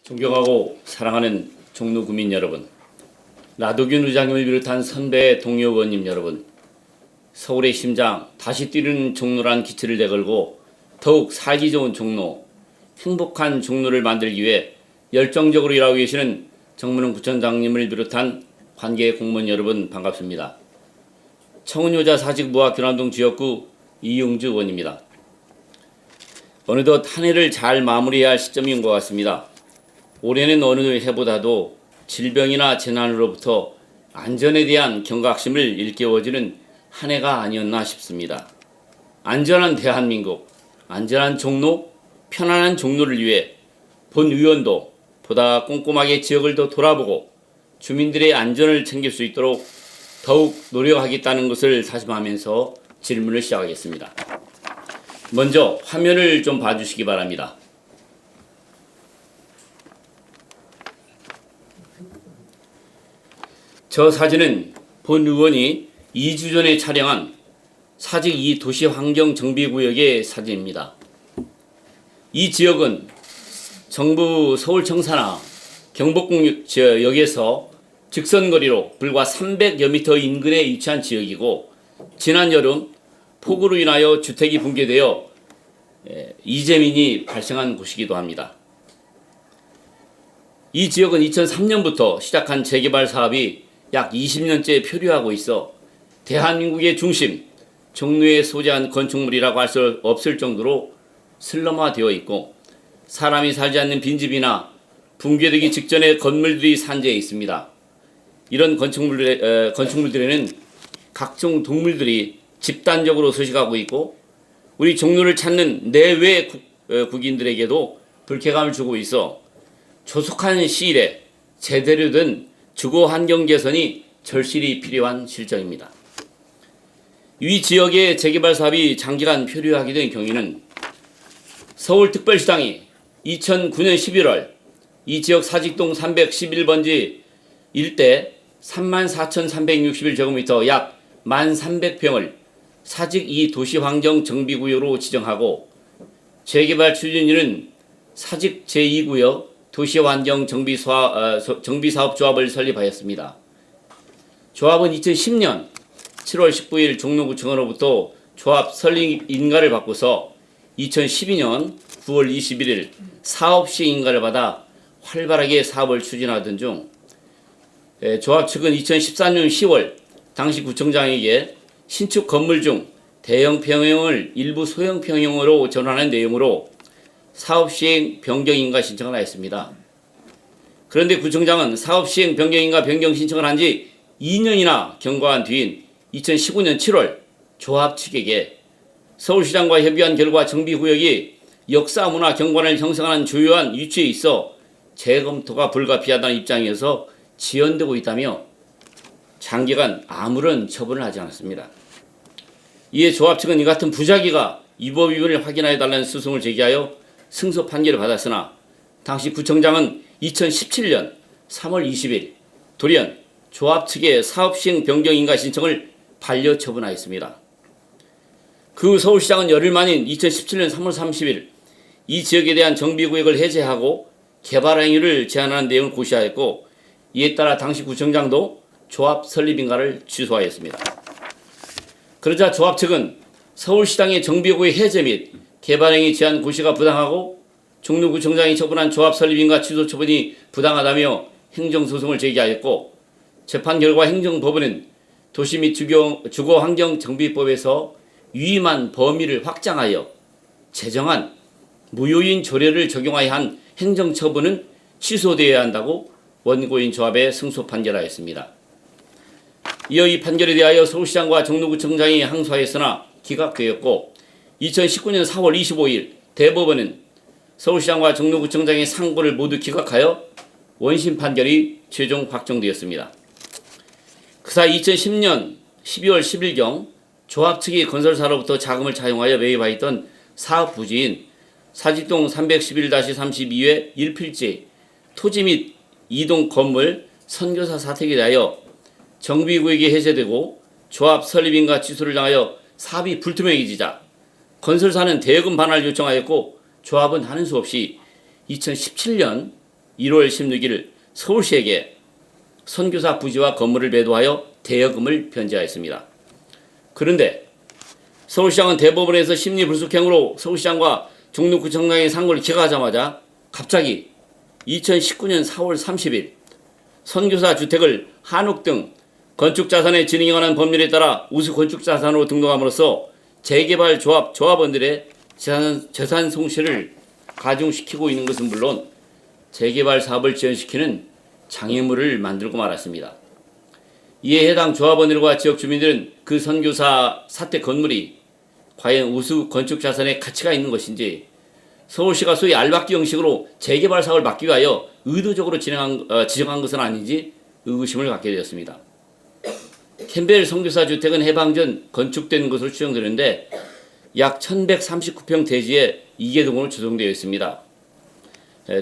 존경하고 사랑하는 종로 구민 여러분, 라도균 의장님을 비롯한 선배 동료 의원님 여러분, 서울의 심장 다시 뛰는 종로란 기치를 내걸고 더욱 살기 좋은 종로, 행복한 종로를 만들기 위해 열정적으로 일하고 계시는 정문흥 구청장님을 비롯한 관계 공무원 여러분 반갑습니다. 청운여자 사직무학 교남동 지역구 이용주 의원입니다. 어느덧 한 해를 잘 마무리해야 할 시점인 것 같습니다. 올해는 어느 해보다도 질병이나 재난으로부터 안전에 대한 경각심을 일깨워주는 한 해가 아니었나 싶습니다. 안전한 대한민국, 안전한 종로, 편안한 종로를 위해 본 의원도 보다 꼼꼼하게 지역을 더 돌아보고 주민들의 안전을 챙길 수 있도록 더욱 노력하겠다는 것을 다짐하면서 질문을 시작하겠습니다. 먼저 화면을 좀 봐주시기 바랍니다. 저 사진은 본 의원이 2주 전에 촬영한 사직 2 도시환경정비구역의 사진입니다. 이 지역은 정부 서울청사나 경복궁역에서 직선거리로 불과 300여 미터 인근에 위치한 지역이고, 지난 여름 폭우로 인하여 주택이 붕괴되어 이재민이 발생한 곳이기도 합니다. 이 지역은 2003년부터 시작한 재개발 사업이 약 20년째 표류하고 있어 대한민국의 중심, 종로에 소재한 건축물이라고 할 수 없을 정도로 슬럼화되어 있고, 사람이 살지 않는 빈집이나 붕괴되기 직전의 건물들이 산재해 있습니다. 이런 건축물들에는 각종 동물들이 집단적으로 서식하고 있고, 우리 종로를 찾는 내외 국인들에게도 불쾌감을 주고 있어 조속한 시일에 제대로 된 주거 환경 개선이 절실히 필요한 실정입니다. 이 지역의 재개발 사업이 장기간 표류하게 된 경위는 서울특별시당이 2009년 11월 이 지역 사직동 311번지 일대 34,361제곱미터 약 1,300평을 사직 2 도시환경정비구역으로 지정하고, 재개발 추진위는 사직 제2구역 도시환경정비사업조합을 설립하였습니다. 조합은 2010년 7월 19일 종로구청으로부터 조합 설립 인가를 받고서 2012년 9월 21일 사업 시행 인가를 받아 활발하게 사업을 추진하던 중, 조합 측은 2014년 10월 당시 구청장에게 신축 건물 중 대형 평형을 일부 소형 평형으로 전환하는 내용으로 사업 시행 변경 인가 신청을 하였습니다. 그런데 구청장은 사업 시행 변경 인가 변경 신청을 한 지 2년이나 경과한 뒤인 2019년 7월 조합 측에게 서울시장과 협의한 결과 정비구역이 역사문화 경관을 형성하는 주요한 위치에 있어 재검토가 불가피하다는 입장이어서 지연되고 있다며 장기간 아무런 처분을 하지 않았습니다. 이에 조합 측은 이 같은 부작위가 위법 위반을 확인하여달라는 소송을 제기하여 승소 판결을 받았으나, 당시 구청장은 2017년 3월 20일 돌연 조합 측의 사업 시행 변경 인가 신청을 반려 처분하였습니다. 그 서울시장은 열흘 만인 2017년 3월 30일 이 지역에 대한 정비구역을 해제하고 개발 행위를 제한하는 내용을 고시하였고, 이에 따라 당시 구청장도 조합 설립 인가를 취소하였습니다. 그러자 조합 측은 서울시장의 정비구역 해제 및 개발행위 제한 고시가 부당하고 종로구청장이 처분한 조합 설립인가 취소 처분이 부당하다며 행정소송을 제기하였고, 재판 결과 행정법원은 도시 및 주거환경정비법에서 위임한 범위를 확장하여 제정한 무효인 조례를 적용하여 한 행정처분은 취소되어야 한다고 원고인 조합에 승소 판결하였습니다. 이어 이 판결에 대하여 서울시장과 종로구청장이 항소하였으나 기각되었고, 2019년 4월 25일 대법원은 서울시장과 종로구청장의 상고를 모두 기각하여 원심 판결이 최종 확정되었습니다. 그 사이 2010년 12월 10일경 조합 측이 건설사로부터 자금을 차용하여 매입하였던 사업 부지인 사직동 311-32회 1필지 토지 및 2동 건물 선교사 사택에 대하여 정비구역이 해제되고 조합 설립인가 취소를 당하여 사업이 불투명해지자 건설사는 대여금 반환을 요청하였고, 조합은 하는 수 없이 2017년 1월 16일 서울시에게 선교사 부지와 건물을 매도하여 대여금을 변제하였습니다. 그런데 서울시장은 대법원에서 심리불속행으로 서울시장과 종로구청장의 상고를 기각하자마자 갑자기 2019년 4월 30일 선교사 주택을 한옥 등 건축자산의 진행에 관한 법률에 따라 우수 건축자산으로 등록함으로써 재개발 조합원들의 재산 손실을 가중시키고 있는 것은 물론 재개발 사업을 지연시키는 장애물을 만들고 말았습니다. 이에 해당 조합원들과 지역 주민들은 그 선교사 사택 건물이 과연 우수 건축자산의 가치가 있는 것인지 서울시가 소위 알박기 형식으로 재개발 사업을 막기 위하여 의도적으로 지정한 것은 아닌지 의구심을 갖게 되었습니다. 캠벨 선교사 주택은 해방 전 건축된 것으로 추정되는데 약 1139평 대지에 2개동으로 조성되어 있습니다.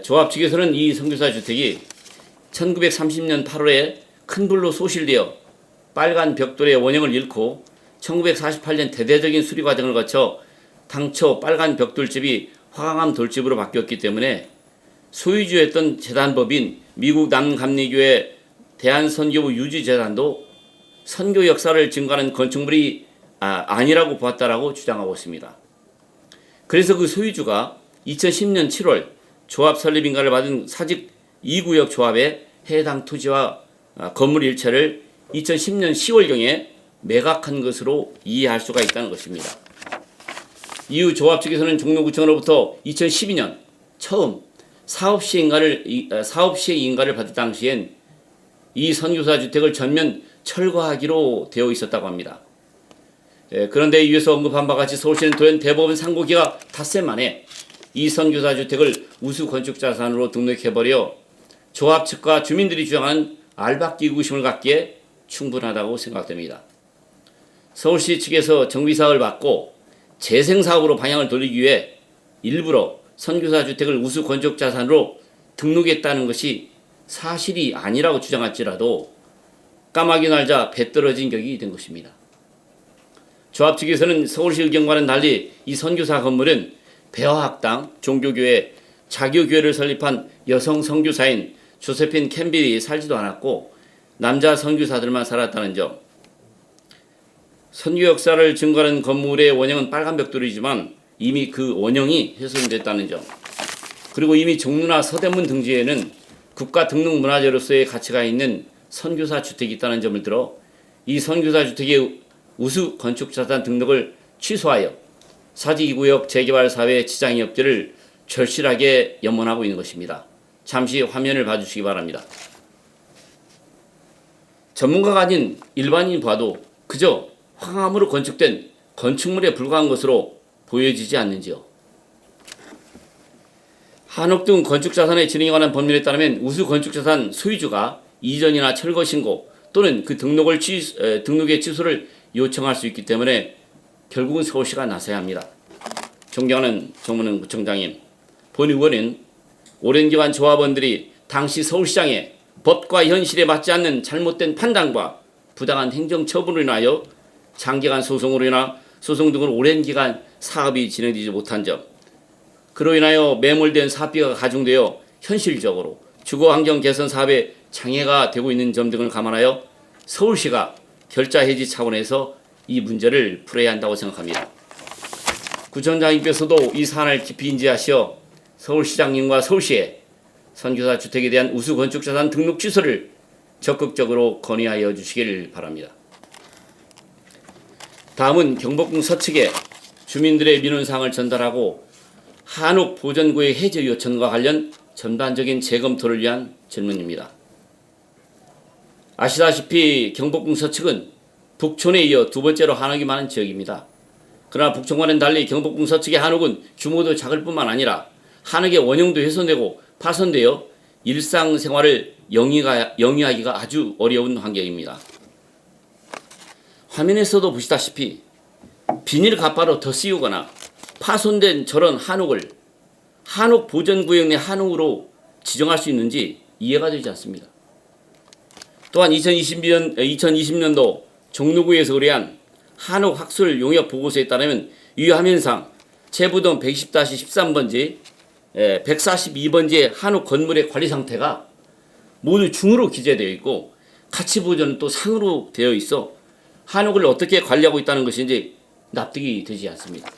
조합 측에서는 이 선교사 주택이 1930년 8월에 큰 불로 소실되어 빨간 벽돌의 원형을 잃고 1948년 대대적인 수리 과정을 거쳐 당초 빨간 벽돌집이 화강암 돌집으로 바뀌었기 때문에 소유주였던 재단법인 미국 남감리교회 대한선교부 유지재단도 선교 역사를 증거하는 건축물이 아니라고 보았다라고 주장하고 있습니다. 그래서 그 소유주가 2010년 7월 조합 설립 인가를 받은 사직 2구역 조합에 해당 토지와 건물 일체를 2010년 10월경에 매각한 것으로 이해할 수가 있다는 것입니다. 이후 조합 측에서는 종로구청으로부터 2012년 처음 사업시행 인가를 받을 당시엔 이 선교사 주택을 전면 철거하기로 되어 있었다고 합니다. 그런데 위에서 언급한 바와 같이 서울시는 돌연 대법원 상고기가 닷새 만에 이 선교사 주택을 우수 건축자산으로 등록해버려 조합 측과 주민들이 주장하는 알박기 의구심을 갖기에 충분하다고 생각됩니다. 서울시 측에서 정비사업을 받고 재생사업으로 방향을 돌리기 위해 일부러 선교사 주택을 우수 건축자산으로 등록했다는 것이 사실이 아니라고 주장할지라도 까마귀 날자 배 떨어진 격이 된 것입니다. 조합 측에서는 서울시 의견과는 달리 이 선교사 건물은 배화학당 종교교회 자교교회를 설립한 여성 선교사인 조세핀 캠빌이 살지도 않았고 남자 선교사들만 살았다는 점, 선교 역사를 증거하는 건물의 원형은 빨간 벽돌이지만 이미 그 원형이 훼손됐다는 점, 그리고 이미 종로나 서대문 등지에는 국가 등록 문화재로서의 가치가 있는 선교사 주택이 있다는 점을 들어 이 선교사 주택의 우수 건축자산 등록을 취소하여 사직 2구역 재개발 사업에 지장이 없기를 절실하게 염원하고 있는 것입니다. 잠시 화면을 봐주시기 바랍니다. 전문가가 아닌 일반인이 봐도 그저 황암으로 건축된 건축물에 불과한 것으로 보여지지 않는지요. 한옥 등 건축자산의 진행에 관한 법률에 따르면 우수 건축자산 소유주가 이전이나 철거 신고 또는 그 등록의 취소를 요청할 수 있기 때문에 결국은 서울시가 나서야 합니다. 존경하는 정문은 구청장님, 본 의원은 오랜 기간 조합원들이 당시 서울시장의 법과 현실에 맞지 않는 잘못된 판단과 부당한 행정처분으로 인하여 장기간 소송으로 인하 소송 등으로 오랜 기간 사업이 진행되지 못한 점, 그로 인하여 매몰된 사업비가 가중되어 현실적으로 주거환경 개선 사업에 장애가 되고 있는 점 등을 감안하여 서울시가 결자 해지 차원에서 이 문제를 풀어야 한다고 생각합니다. 구청장님께서도 이 사안을 깊이 인지하시어 서울시장님과 서울시에 선교사 주택에 대한 우수 건축자산 등록 취소를 적극적으로 건의하여 주시길 바랍니다. 다음은 경복궁 서측에 주민들의 민원사항을 전달하고 한옥 보전구역 해제 요청과 관련 전반적인 재검토를 위한 질문입니다. 아시다시피 경복궁 서측은 북촌에 이어 두 번째로 한옥이 많은 지역입니다. 그러나 북촌과는 달리 경복궁 서측의 한옥은 규모도 작을 뿐만 아니라 한옥의 원형도 훼손되고 파손되어 일상생활을 영위하기가 아주 어려운 환경입니다. 화면에서도 보시다시피 비닐 가파로 더 씌우거나 파손된 저런 한옥을 한옥 보전구역 내 한옥으로 지정할 수 있는지 이해가 되지 않습니다. 또한 2020년도 종로구에서 의뢰한 한옥 학술 용역 보고서에 따르면 이 화면상 체부동 110-13번지 142번지의 한옥 건물의 관리 상태가 모두 중으로 기재되어 있고 가치 보존은 또 상으로 되어 있어 한옥을 어떻게 관리하고 있다는 것인지 납득이 되지 않습니다.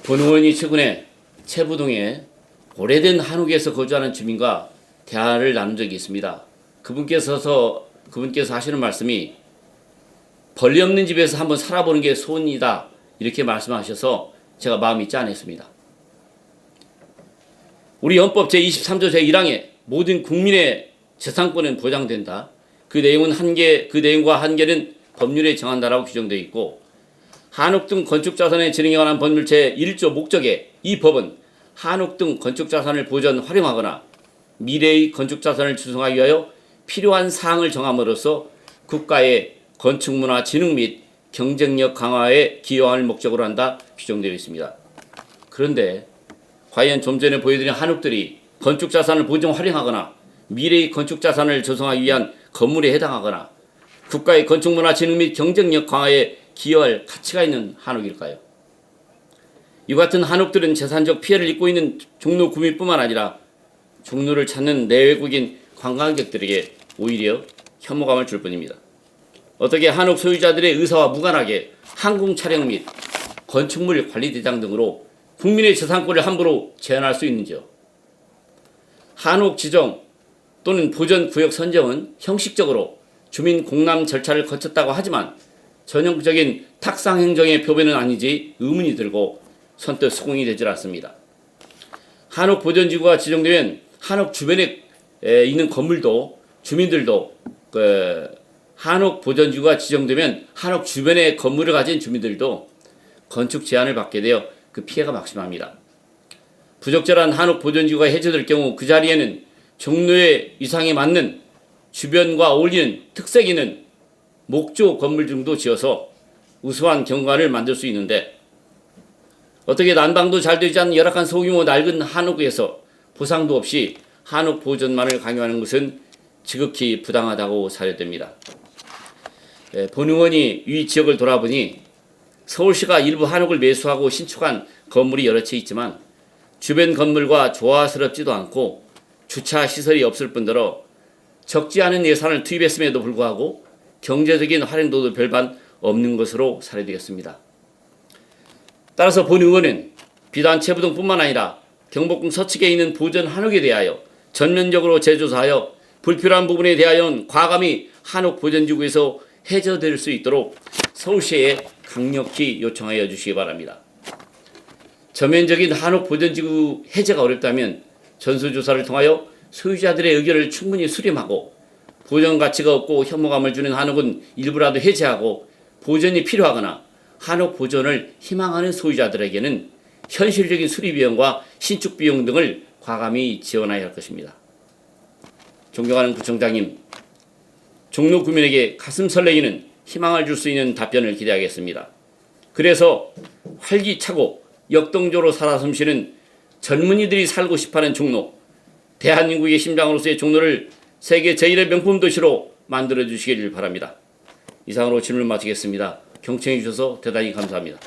본 의원이 최근에 채부동에 오래된 한옥에서 거주하는 주민과 대화를 나눈 적이 있습니다. 그분께서 하시는 말씀이 벌레 없는 집에서 한번 살아보는 게 소원이다 이렇게 말씀하셔서 제가 마음이 짠했습니다. 우리 헌법 제23조 제1항에 모든 국민의 재산권은 보장된다. 그 내용과 한계는 법률에 정한다라고 규정되어 있고 한옥 등 건축자산의 진행에 관한 법률 제1조 목적에 이 법은 한옥 등 건축자산을 보존 활용하거나 미래의 건축자산을 조성하기 위하여 필요한 사항을 정함으로써 국가의 건축문화 진흥 및 경쟁력 강화에 기여할 목적으로 한다 규정되어 있습니다. 그런데 과연 좀 전에 보여드린 한옥들이 건축자산을 보존 활용하거나 미래의 건축자산을 조성하기 위한 건물에 해당하거나 국가의 건축문화 진흥 및 경쟁력 강화에 기여할 가치가 있는 한옥일까요? 이 같은 한옥들은 재산적 피해를 입고 있는 종로 구민뿐만 아니라 종로를 찾는 내외국인 관광객들에게 오히려 혐오감을 줄 뿐입니다. 어떻게 한옥 소유자들의 의사와 무관하게 항공 촬영 및 건축물 관리 대장 등으로 국민의 재산권을 함부로 제한할 수 있는지요? 한옥 지정 또는 보전 구역 선정은 형식적으로 주민 공람 절차를 거쳤다고 하지만 전형적인 탁상 행정의 표본은 아니지 의문이 들고 선뜻 수긍이 되질 않습니다. 한옥 보전지구가 지정되면 한옥 주변에 있는 건물도 주민들도 한옥 보전지구가 지정되면 한옥 주변에 건물을 가진 주민들도 건축 제한을 받게 되어 그 피해가 막심합니다. 부적절한 한옥 보전지구가 해제될 경우 그 자리에는 종로의 위상에 맞는 주변과 어울리는 특색 있는 목조 건물 등도 지어서 우수한 경관을 만들 수 있는데 어떻게 난방도 잘 되지 않는 열악한 소규모 낡은 한옥에서 보상도 없이 한옥 보존만을 강요하는 것은 지극히 부당하다고 사료됩니다. 본 의원이 이 지역을 돌아보니 서울시가 일부 한옥을 매수하고 신축한 건물이 여러 채 있지만 주변 건물과 조화스럽지도 않고 주차 시설이 없을 뿐더러 적지 않은 예산을 투입했음에도 불구하고 경제적인 활용도도 별반 없는 것으로 사료되겠습니다. 따라서 본 의원은 비단 채부동뿐만 아니라 경복궁 서측에 있는 보전 한옥에 대하여 전면적으로 재조사하여 불필요한 부분에 대하여는 과감히 한옥 보전지구에서 해제될 수 있도록 서울시에 강력히 요청하여 주시기 바랍니다. 전면적인 한옥 보전지구 해제가 어렵다면 전수조사를 통하여 소유자들의 의견을 충분히 수렴하고 보존 가치가 없고 혐오감을 주는 한옥은 일부라도 해제하고 보존이 필요하거나 한옥 보존을 희망하는 소유자들에게는 현실적인 수리비용과 신축비용 등을 과감히 지원해야 할 것입니다. 존경하는 구청장님, 종로 구민에게 가슴 설레이는 희망을 줄 수 있는 답변을 기대하겠습니다. 그래서 활기차고 역동적으로 살아 숨쉬는 젊은이들이 살고 싶어하는 종로, 대한민국의 심장으로서의 종로를 세계 제1의 명품 도시로 만들어 주시길 바랍니다. 이상으로 질문을 마치겠습니다. 경청해 주셔서 대단히 감사합니다.